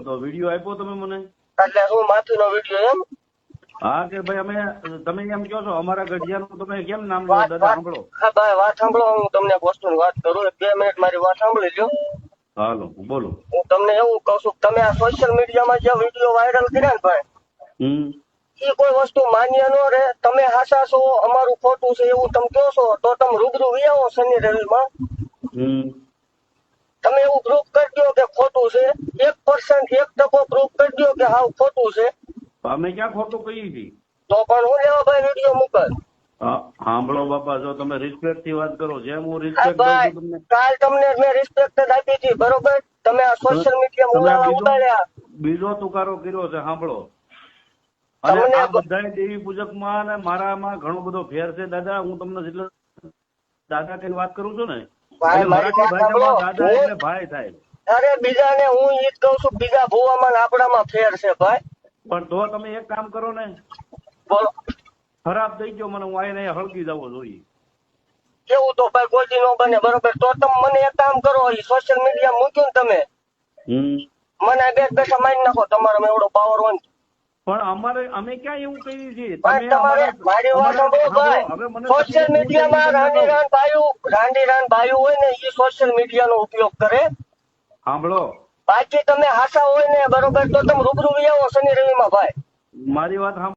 તો વિડીયો આપ્યો તમે મને? એટલે હું માફીનો વિડીયો એમ? હા કે ભાઈ અમે તમે એમ કહો છો અમારા ગઢિયાનું તમે કેમ નામ લો દાદા? સાંભળો. હા ભાઈ વાત સાંભળો, હું તમને એક વસ્તુની વાત કરું. 2 મિનિટ મારી વાત સાંભળી લ્યો. હાલો બોલો. હું તમને એવું કહું છું, તમે આ સોશિયલ મીડિયામાં જે વિડીયો વાયરલ કર્યા ને ભાઈ, એ કોઈ વસ્તુ માન્ય ન રહે. તમે હાસા છો, અમારું ખોટું છે એવું તમે કહો છો, તો તમે રૂબરૂ વિયાવો શનિ રવિમાં. તમે એવું પ્રૂફ કરી દો કે ખોટું છે. 1% 1% પ્રૂફ કરી દો કે હાવ ખોટું છે. અમે ક્યાં ખોટું કહી હતી? તો પણ હું લેવા ભાઈ વિડીયો મૂકલ. સાંભળો બાપા, જો તમે રિસ્પેક્ટ થી વાત કરો, જેમ હું રિસ્પેક્ટ દઉં છું તમને. કાલ તમને મેં રિસ્પેક્ટ જ આપી હતી, બરોબર? તમે આ સોશિયલ મીડિયા ઉડાડ્યા, બીજો તુકારો કર્યો છે. સાંભળો, અને આ બધા દેવી પૂજક માં અને મારામાં ઘણો બધો ફેર છે દાદા. હું તમને જેટલો દાદા કઈ વાત કરું છું ને, મરાઠી ભાષામાં દાદા એટલે ભાઈ થાય. અરે બીજાને હું ઈ જ કહું છું, બીજા ભૂવામાં આપણામાં ફેર છે ભાઈ. પણ તો તમે એક કામ કરો ને, બોલો. ખરાબ થઈ ગયો મને, હું આઈને હળગી જવો જોઈએ. કેવું તો ભાઈ કોઈ નો બને, બરોબર? તો તમે મને એક કામ કરો, સોશિયલ મીડિયા મૂક્યું ને તમે, મને બેઠા મારી નાખો. તમારામાં એવડો પાવર હોય. પણ અમે ક્યાં એવું કહીએ છીએ? મારી વાત સાંભળો ભાઈ, સોશિયલ મીડિયામાં રાંડીરાન બાયું હોય ને, એ સોશિયલ મીડિયાનો ઉપયોગ કરે. સાંભળો, બાકી તમે હાસા હોય ને, બરોબર, તો તમે રૂબરૂ આવો શનિ રવિમાં ભાઈ. મારી વાત સાંભળો.